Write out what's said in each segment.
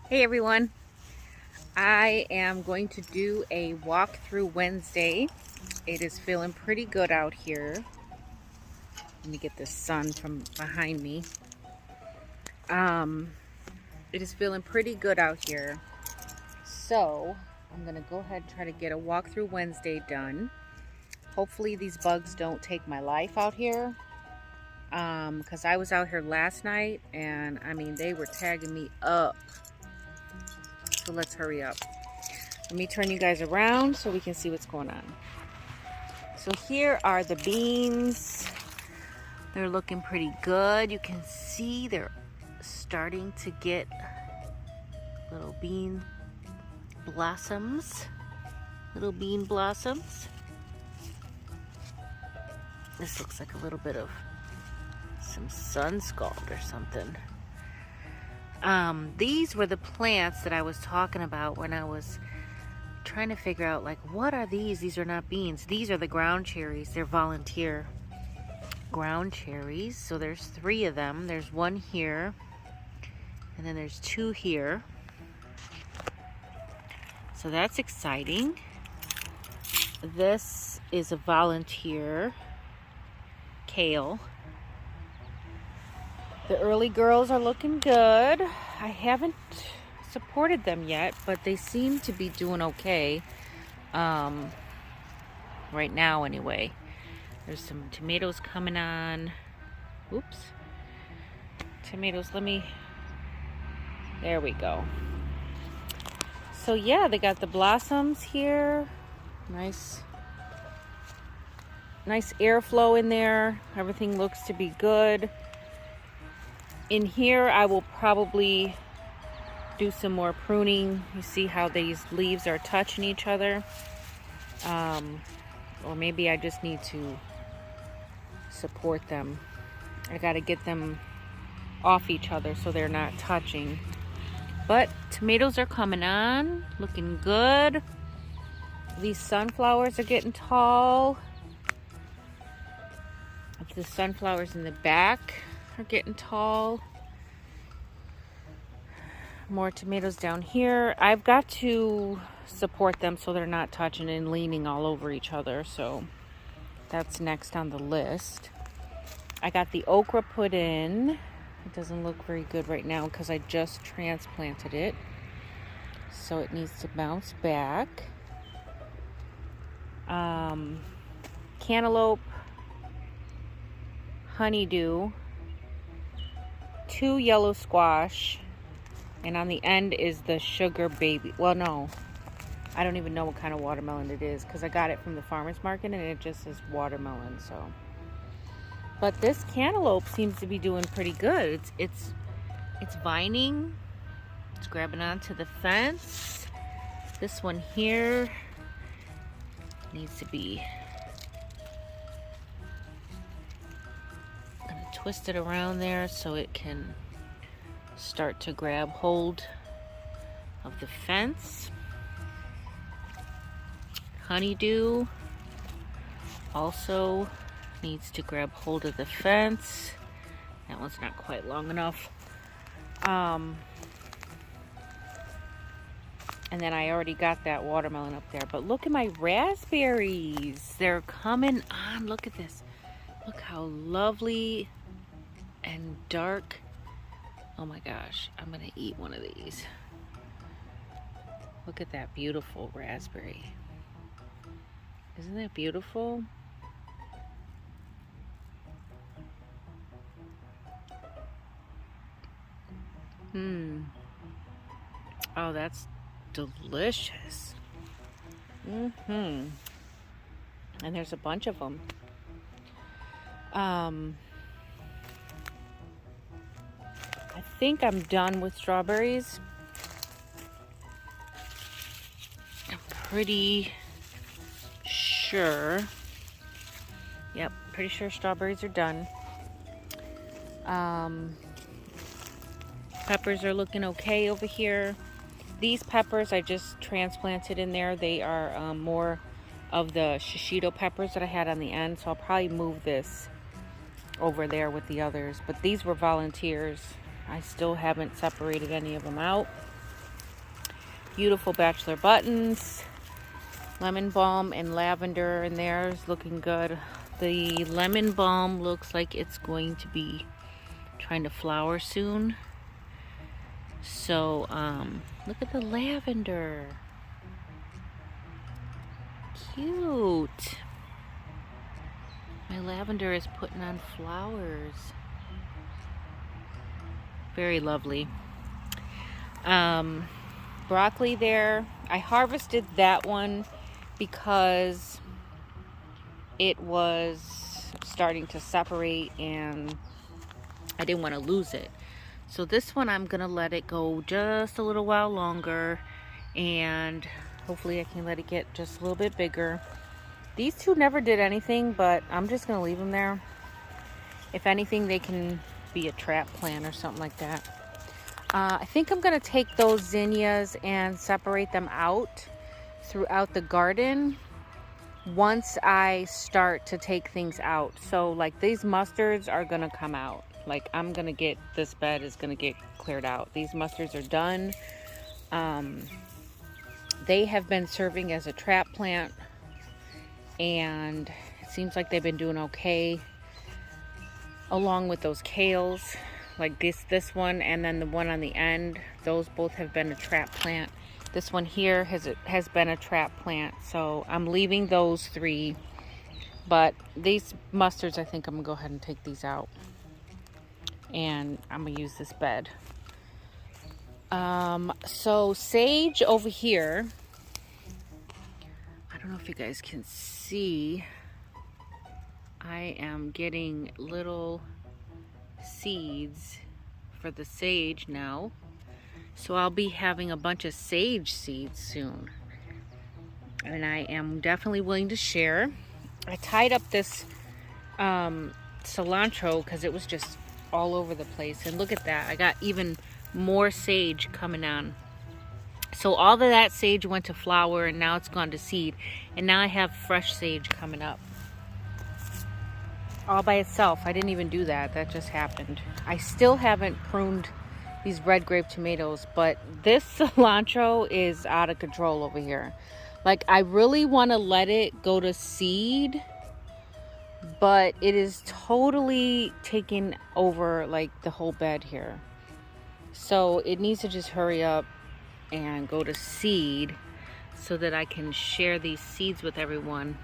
Hey everyone, I am going to do a walkthrough Wednesday. It is feeling pretty good out here. Let me get the sun from behind me. It is feeling pretty good out here. So I'm going to go ahead and try to get a walkthrough Wednesday done. Hopefully these bugs don't take my life out here. Because I was out here last night and I mean they were tagging me up. So let's hurry up. Let me turn you guys around so we can see what's going on. So here are the beans. They're looking pretty good. You can see they're starting to get little bean blossoms. Little bean blossoms. This looks like a little bit of some sun scald or something. These were the plants that I was talking about when I was trying to figure out, like, what are these? These are not beans. These are the ground cherries. They're volunteer ground cherries. So there's 3 of them. There's 1 here, and then there's 2 here. So that's exciting. This is a volunteer kale. The early girls are looking good. I haven't supported them yet, but they seem to be doing okay. Right now anyway. There's some tomatoes coming on. Oops. Tomatoes, there we go. So yeah, they got the blossoms here. Nice airflow in there. Everything looks to be good. In here, I will probably do some more pruning. You see how these leaves are touching each other? Or maybe I just need to support them. I gotta get them off each other so they're not touching. But tomatoes are coming on, looking good. These sunflowers are getting tall. The sunflowers in the back are getting tall. More tomatoes down here. I've got to support them so they're not touching and leaning all over each other. So that's next on the list. I got the okra put in. It doesn't look very good right now because I just transplanted it. So it needs to bounce back. Cantaloupe, honeydew, 2 yellow squash, and on the end is the sugar baby. Well, no, I don't even know what kind of watermelon it is because I got it from the farmer's market and it just says watermelon. So, but this cantaloupe seems to be doing pretty good. It's vining. It's grabbing onto the fence. This one here needs to be. I'm gonna twist it around there so it can start to grab hold of the fence. Honeydew also needs to grab hold of the fence. That one's not quite long enough. And then I already got that watermelon up there. But look at my raspberries. They're coming on. Look at this. Look how lovely and dark. Oh my gosh, I'm gonna eat one of these. Look at that beautiful raspberry. Isn't that beautiful? Oh, that's delicious. And there's a bunch of them. I think I'm done with strawberries. I'm pretty sure. Yep, pretty sure strawberries are done. Peppers are looking okay over here. These peppers I just transplanted in there. They are more of the shishito peppers that I had on the end, so I'll probably move this over there with the others. But these were volunteers. I still haven't separated any of them out. beautiful bachelor buttons. Lemon balm and lavender in there is looking good. The lemon balm looks like it's going to be trying to flower soon. So, look at the lavender. Cute. My lavender is putting on flowers. Very lovely. Broccoli there. I harvested that one because it was starting to separate and I didn't want to lose it. So this one I'm gonna let it go just a little while longer, and hopefully I can let it get just a little bit bigger. These two never did anything, but I'm just gonna leave them there. If anything, they can be a trap plant or something like that. I think I'm gonna take those zinnias and separate them out throughout the garden once I start to take things out. So like these mustards are gonna come out. Like I'm gonna get, this bed is gonna get cleared out. These mustards are done. They have been serving as a trap plant and it seems like they've been doing okay, along with those kales, like this one and then the one on the end. Those both have been a trap plant. This one here has been a trap plant, so I'm leaving those three. But these mustards, I think I'm gonna go ahead and take these out, and I'm gonna use this bed. So sage over here, I don't know if you guys can see, I am getting little seeds for the sage now. So I'll be having a bunch of sage seeds soon. And I am definitely willing to share. I tied up this cilantro because it was just all over the place. And look at that. I got even more sage coming on. So all of that sage went to flower and now it's gone to seed. And now I have fresh sage coming up. All by itself. I didn't even do that. That just happened. I still haven't pruned these red grape tomatoes, but this cilantro is out of control over here. Like I really want to let it go to seed, but it is totally taking over like the whole bed here. So it needs to just hurry up and go to seed so that I can share these seeds with everyone.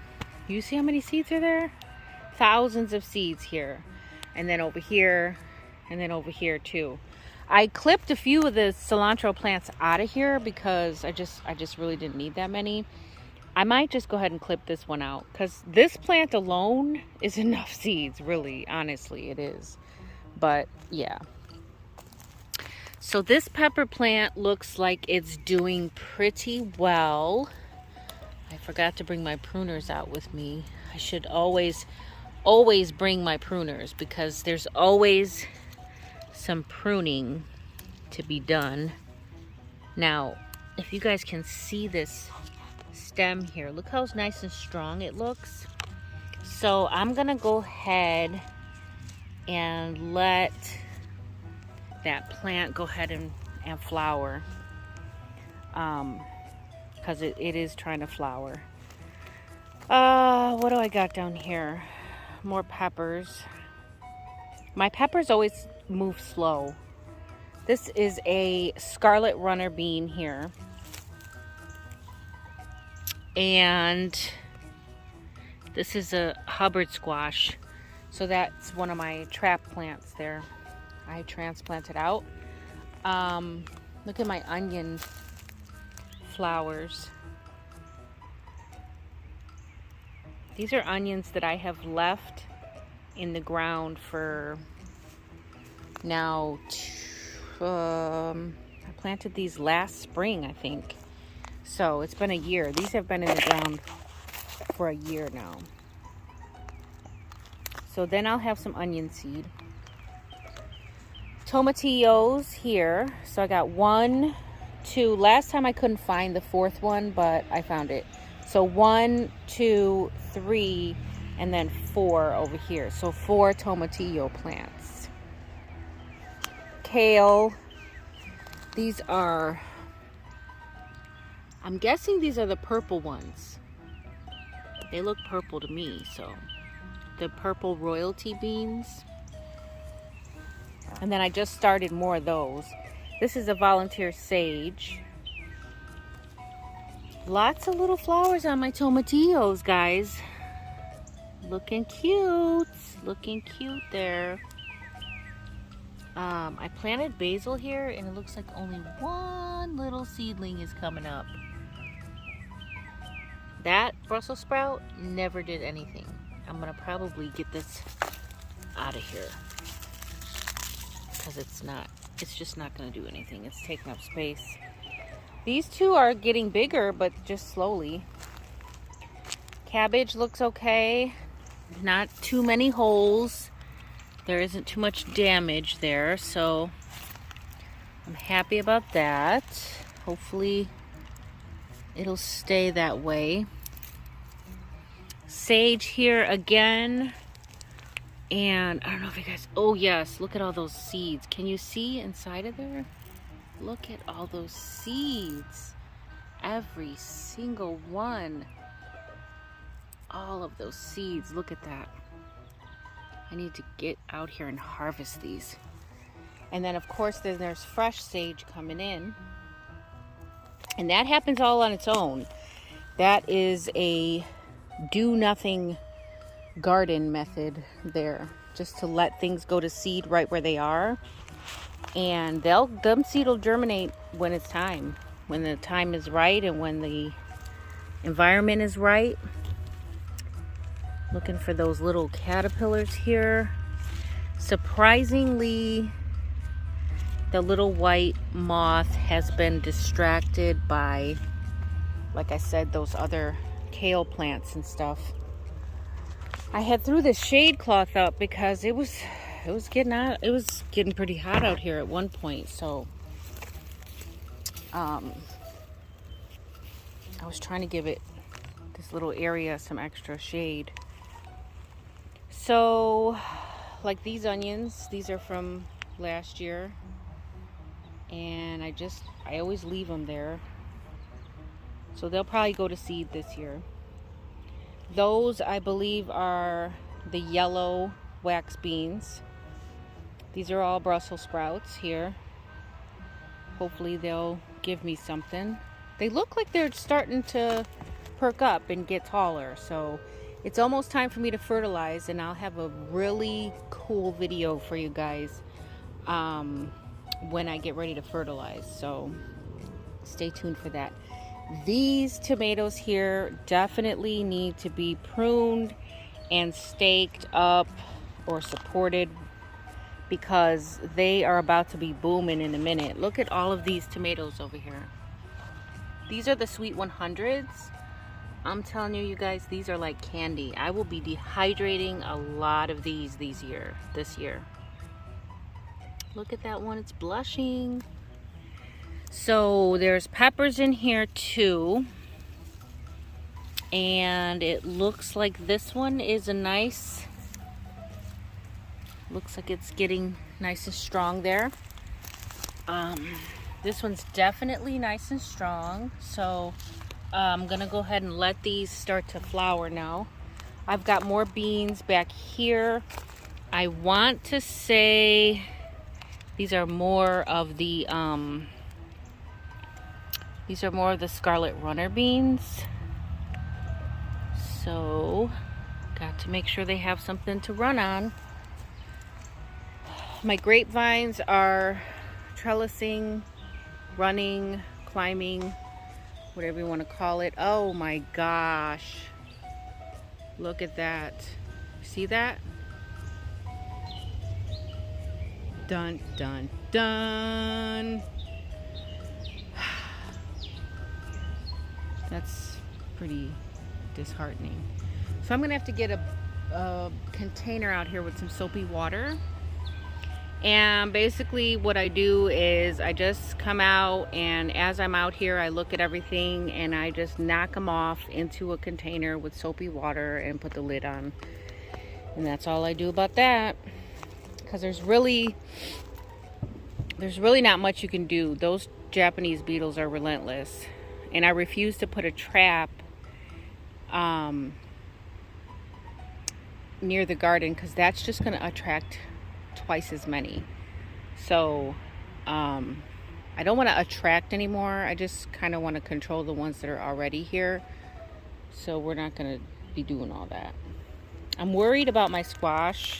You see how many seeds are there? Thousands of seeds here, and then over here, and then over here too. I clipped a few of the cilantro plants out of here because I just really didn't need that many. I might just go ahead and clip this one out because this plant alone is enough seeds, really, honestly it is. But yeah. So this pepper plant looks like it's doing pretty well. I forgot to bring my pruners out with me. I should always bring my pruners because there's always some pruning to be done. Now, if you guys can see this stem here, look how nice and strong it looks. So I'm gonna go ahead and let that plant go ahead and flower, because it is trying to flower. What do I got down here? More peppers. My peppers always move slow. This is a scarlet runner bean here. And this is a Hubbard squash. So that's one of my trap plants there. I transplanted out. Look at my onion flowers. These are onions that I have left in the ground for now. I planted these last spring, I think. So it's been a year. These have been in the ground for a year now. So then I'll have some onion seed. Tomatillos here. So I got 1, 2. Last time I couldn't find the 4th one, but I found it. So 1, 2, 3, and then 4 over here. So 4 tomatillo plants. Kale. These are I'm guessing these are the purple ones. They look purple to me, so the purple royalty beans. And then I just started more of those. This is a volunteer sage. Lots of little flowers on my tomatillos, guys. Looking cute. Looking cute there. I planted basil here and it looks like only one little seedling is coming up. That Brussels sprout never did anything. I'm gonna probably get this out of here because it's just not gonna do anything. It's taking up space. These two are getting bigger, but just slowly. Cabbage looks okay. Not too many holes. There isn't too much damage there, so I'm happy about that. Hopefully it'll stay that way. Sage here again. And I don't know if you guys, oh yes, look at all those seeds. Can you see inside of there? Look at all those seeds. Every single one. All of those seeds, look at that. I need to get out here and harvest these. And then of course there's fresh sage coming in. And that happens all on its own. That is a do nothing garden method there. Just to let things go to seed right where they are. And them seed will germinate when it's time. When the time is right and when the environment is right. Looking for those little caterpillars here. Surprisingly, the little white moth has been distracted by, like I said, those other kale plants and stuff. I had threw the shade cloth up because it was getting pretty hot out here at one point, so I was trying to give it this little area some extra shade. So, like these onions, these are from last year, and I always leave them there, so they'll probably go to seed this year. Those I believe are the yellow wax beans. These are all Brussels sprouts here. Hopefully they'll give me something. They look like they're starting to perk up and get taller, so it's almost time for me to fertilize, and I'll have a really cool video for you guys when I get ready to fertilize, so stay tuned for that. These tomatoes here definitely need to be pruned and staked up or supported because they are about to be booming in a minute. Look at all of these tomatoes over here. These are the Sweet 100s. I'm telling you guys, these are like candy. I will be dehydrating a lot of these this year. Look at that one, it's blushing. So there's peppers in here too. And it looks like this one is a nice, looks like it's getting nice and strong there. This one's definitely nice and strong. So I'm gonna go ahead and let these start to flower now. I've got more beans back here. I want to say these are more of the Scarlet Runner beans. So got to make sure they have something to run on. My grapevines are trellising, running, climbing, whatever you want to call it. Oh my gosh, look at that. See that? Dun dun dun. That's pretty disheartening. So I'm gonna have to get a container out here with some soapy water. And basically what I do is I just come out, and as I'm out here I look at everything and I just knock them off into a container with soapy water and put the lid on. And that's all I do about that, because there's really not much you can do. Those Japanese beetles are relentless, And I refuse to put a trap near the garden because that's just going to attract twice as many. So I don't want to attract anymore. I just kind of want to control the ones that are already here. So we're not going to be doing all that. I'm worried about my squash.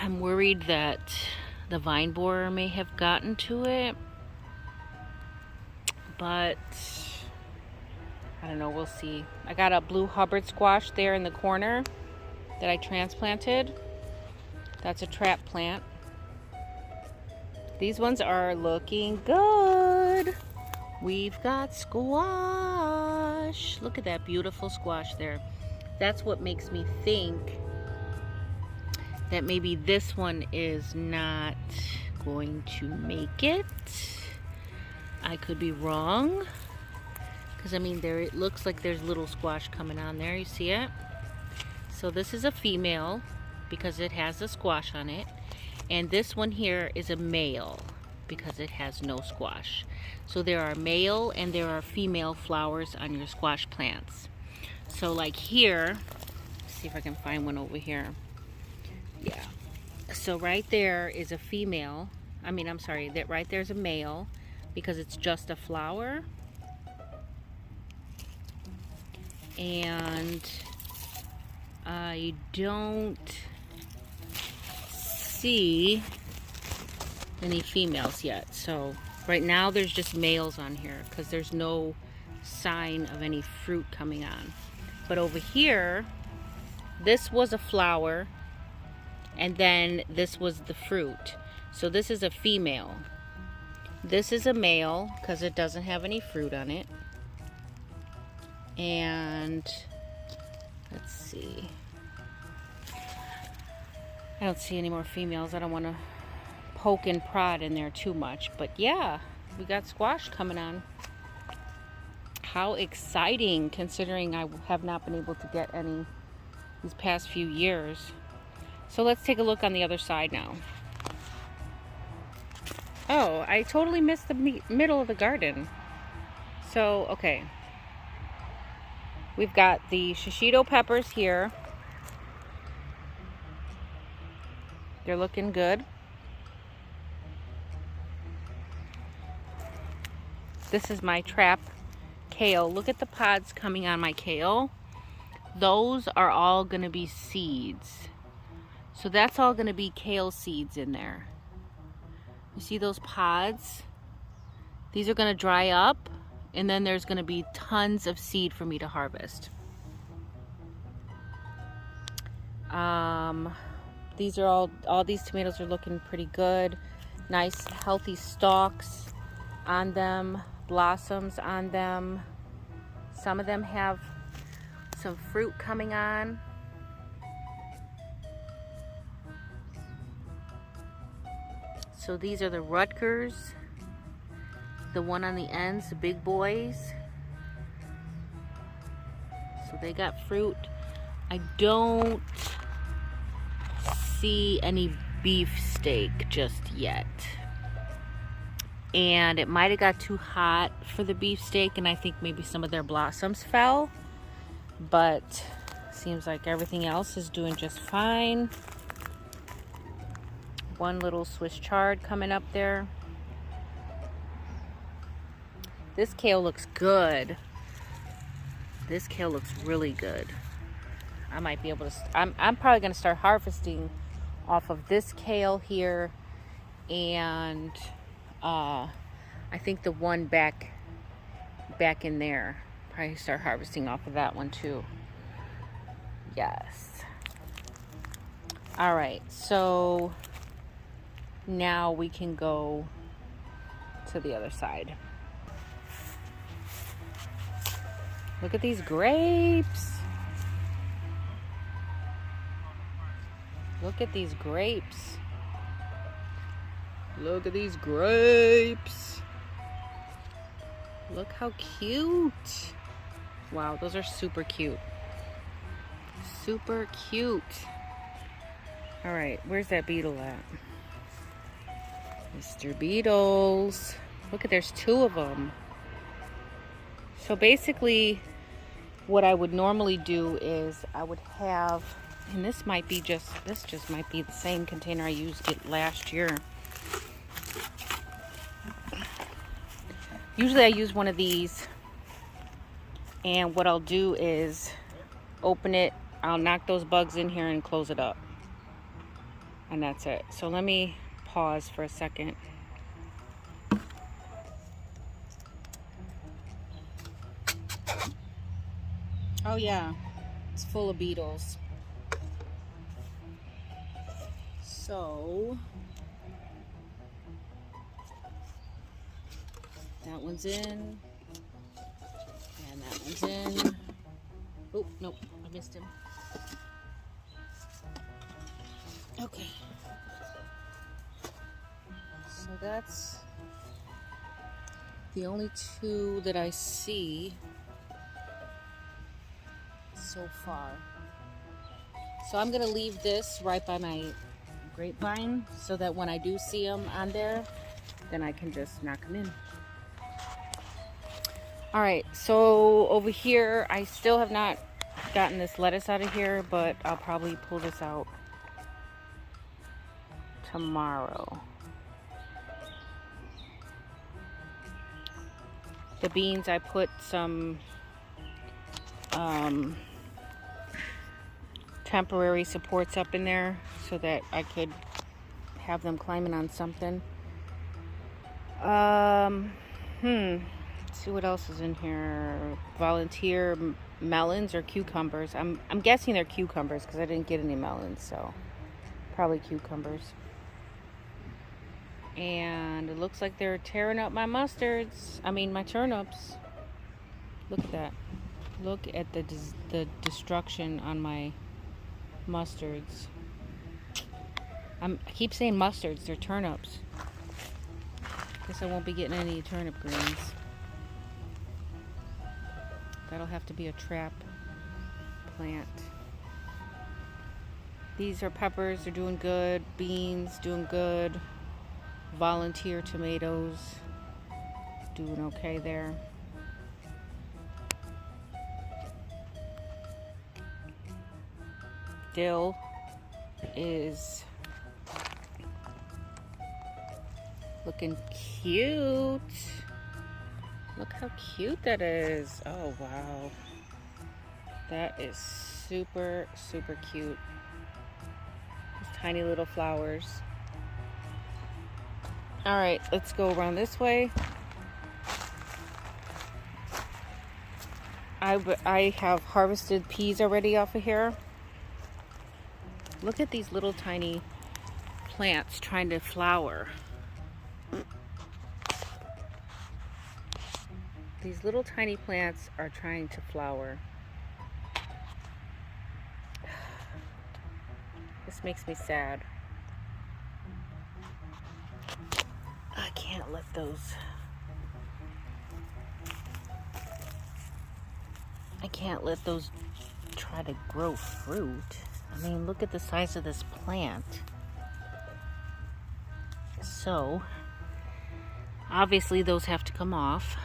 I'm worried that the vine borer may have gotten to it. But I don't know, we'll see. I got a blue Hubbard squash there in the corner that I transplanted. That's a trap plant. These ones are looking good. We've got squash. Look at that beautiful squash there. That's what makes me think that maybe this one is not going to make it. I could be wrong. Because I mean, there it looks like there's little squash coming on there. You see it? So this is a female because it has a squash on it. And this one here is a male because it has no squash. So there are male and there are female flowers on your squash plants. So like here, let's see if I can find one over here. Yeah. So right there is a female. I'm sorry, that right there's a male because it's just a flower. And I don't see any females yet. So right now there's just males on here because there's no sign of any fruit coming on. But over here, this was a flower and then this was the fruit. So this is a female. This is a male because it doesn't have any fruit on it. And let's see. I don't see any more females. I don't want to poke and prod in there too much. But yeah, we got squash coming on. How exciting, considering I have not been able to get any these past few years. So let's take a look on the other side now. Oh, I totally missed the middle of the garden. So, okay. We've got the shishito peppers here. They're looking good. This is my trap kale. Look at the pods coming on my kale. Those are all going to be seeds. So that's all going to be kale seeds in there. You see those pods? These are going to dry up. And then there's going to be tons of seed for me to harvest. These are all these tomatoes are looking pretty good. Nice, healthy stalks on them, blossoms on them. Some of them have some fruit coming on. So these are the Rutgers. The one on the ends, the big boys. So they got fruit. I don't see any beefsteak just yet. And it might have got too hot for the beefsteak, and I think maybe some of their blossoms fell. But seems like everything else is doing just fine. One little Swiss chard coming up there. This kale looks good. This kale looks really good. I might be able to, I'm probably gonna start harvesting off of this kale here. And I think the one back in there, probably start harvesting off of that one too. Yes. All right, so now we can go to the other side. Look at these grapes. Look at these grapes. Look at these grapes. Look how cute. Wow, those are super cute. Super cute. All right, where's that beetle at? Mr. Beetles. Look at, there's two of them. So basically what I would normally do is I would have, and this just might be the same container I used it last year. Usually I use one of these, and what I'll do is open it, I'll knock those bugs in here and close it up. And that's it. So let me pause for a second. Oh yeah, it's full of beetles. So that one's in, and that one's in. Oh, nope, I missed him. Okay. So that's the only two that I see so far. So I'm gonna leave this right by my grapevine so that when I do see them on there, then I can just knock them in. All right, so over here, I still have not gotten this lettuce out of here, but I'll probably pull this out tomorrow. The beans, I put some temporary supports up in there so that I could have them climbing on something. Let's see what else is in here. Volunteer melons or cucumbers. I'm guessing they're cucumbers because I didn't get any melons, so probably cucumbers. And it looks like they're tearing up my mustards. I mean my turnips. Look at that. Look at the destruction on my mustards. I keep saying mustards, they're turnips. Guess I won't be getting any turnip greens. That'll have to be a trap plant. These are peppers, they're doing good. Beans, doing good. Volunteer tomatoes, doing okay there. Dill is looking cute. Look how cute that is. Oh wow, that is super cute. These tiny little flowers. All right, let's go around this way. I have harvested peas already off of here. Look at these little tiny plants trying to flower. These little tiny plants are trying to flower. This makes me sad. I can't let those try to grow fruit. I mean, look at the size of this plant. So, obviously those have to come off.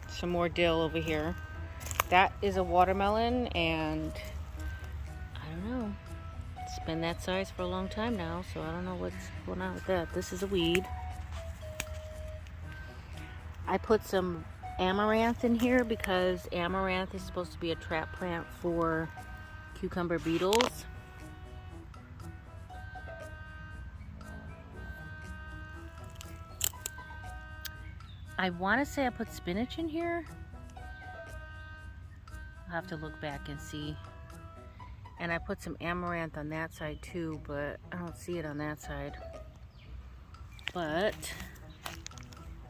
Some more dill over here. That is a watermelon, and I don't know. It's been that size for a long time now, so I don't know what's going on with that. This is a weed. I put some amaranth in here because amaranth is supposed to be a trap plant for cucumber beetles. I want to say I put spinach in here. I'll have to look back and see. And I put some amaranth on that side too, but I don't see it on that side. But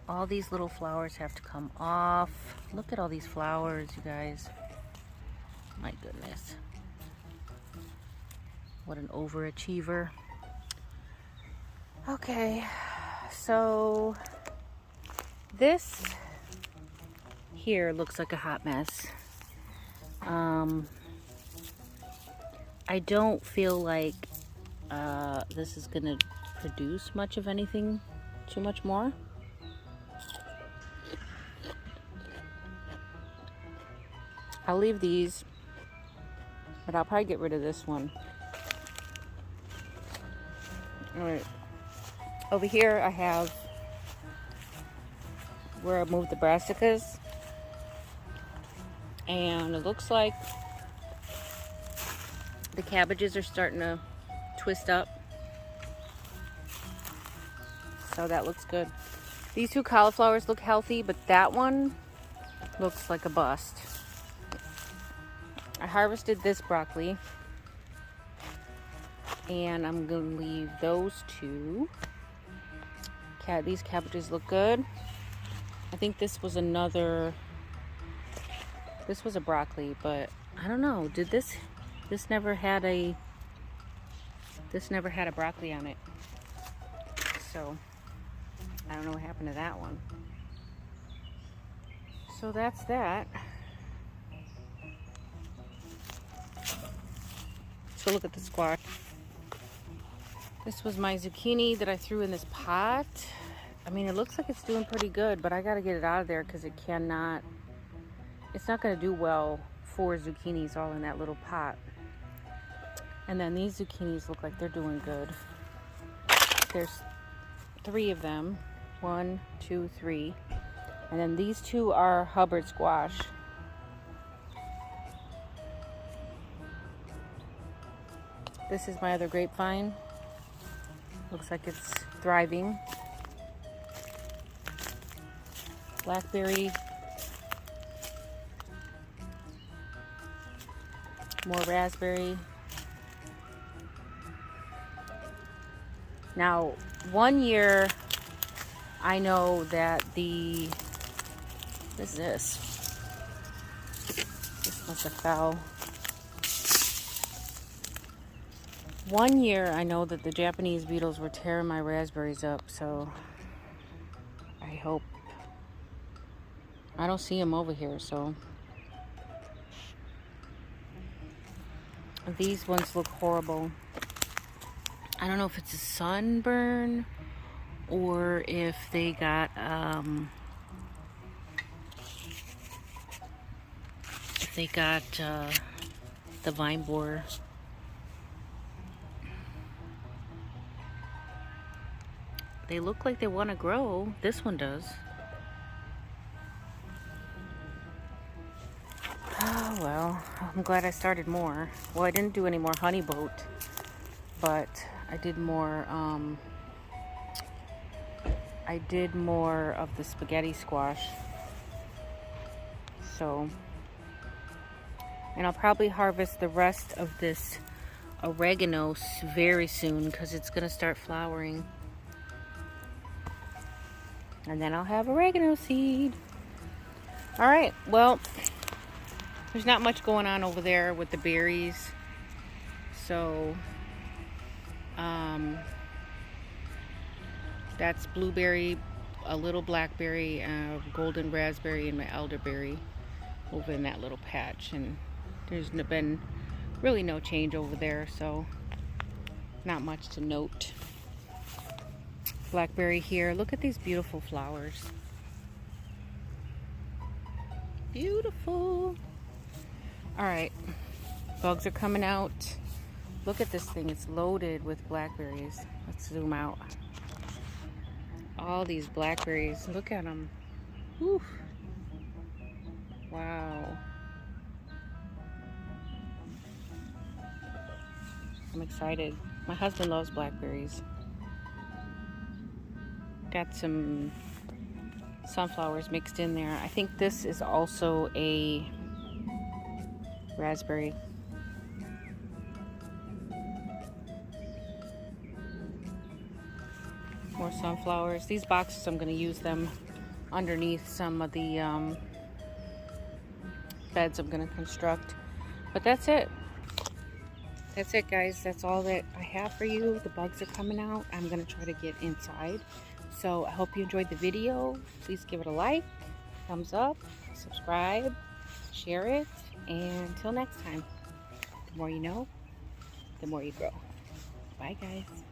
all these little flowers have to come off. Look at all these flowers, you guys. My goodness. What an overachiever. Okay, so this here looks like a hot mess. I don't feel like this is gonna produce much of anything too much more. I'll leave these, but I'll probably get rid of this one. All right. Over here I have where I moved the brassicas. And it looks like the cabbages are starting to twist up. So that looks good. These two cauliflowers look healthy, but that one looks like a bust. I harvested this broccoli. And I'm going to leave those two. These cabbages look good. I think this was another... This was a broccoli, but I don't know. Did this never had a broccoli on it. So I don't know what happened to that one. So that's that. So look at the squash. This was my zucchini that I threw in this pot. I mean, it looks like it's doing pretty good, but I gotta get it out of there because it's not gonna do well 4 zucchinis all in that little pot. And then these zucchinis look like they're doing good. There's 3 of them. 1, 2, 3. And then these 2 are Hubbard Squash. This is my other grapevine. Looks like it's thriving. Blackberry. More raspberry. Now, one year I know that what is this? This must have fell. One year I know that the Japanese beetles were tearing my raspberries up, so I hope. I don't see them over here, so. These ones look horrible. I don't know if it's a sunburn or if they got the vine borer. They look like they want to grow. This one does. Oh well, I'm glad I started more. Well, I didn't do any more honey boat, but I did more of the spaghetti squash. So, and I'll probably harvest the rest of this oregano very soon because it's gonna start flowering. And then I'll have oregano seed. All right, well, there's not much going on over there with the berries. So, that's blueberry, a little blackberry, golden raspberry, and my elderberry over in that little patch. And there's been really no change over there, so not much to note. Blackberry here. Look at these beautiful flowers. Beautiful. All right, bugs are coming out. Look at this thing. It's loaded with blackberries. Let's zoom out. All these blackberries. Look at them. Whew. Wow. I'm excited. My husband loves blackberries. Got some sunflowers mixed in there. I think this is also a raspberry. More sunflowers. These boxes, I'm going to use them underneath some of the beds I'm going to construct. But that's it. That's it, guys. That's all that I have for you. The bugs are coming out. I'm going to try to get inside. So I hope you enjoyed the video. Please give it a like, thumbs up, subscribe, share it, and until next time, the more you know, the more you grow. Bye, guys.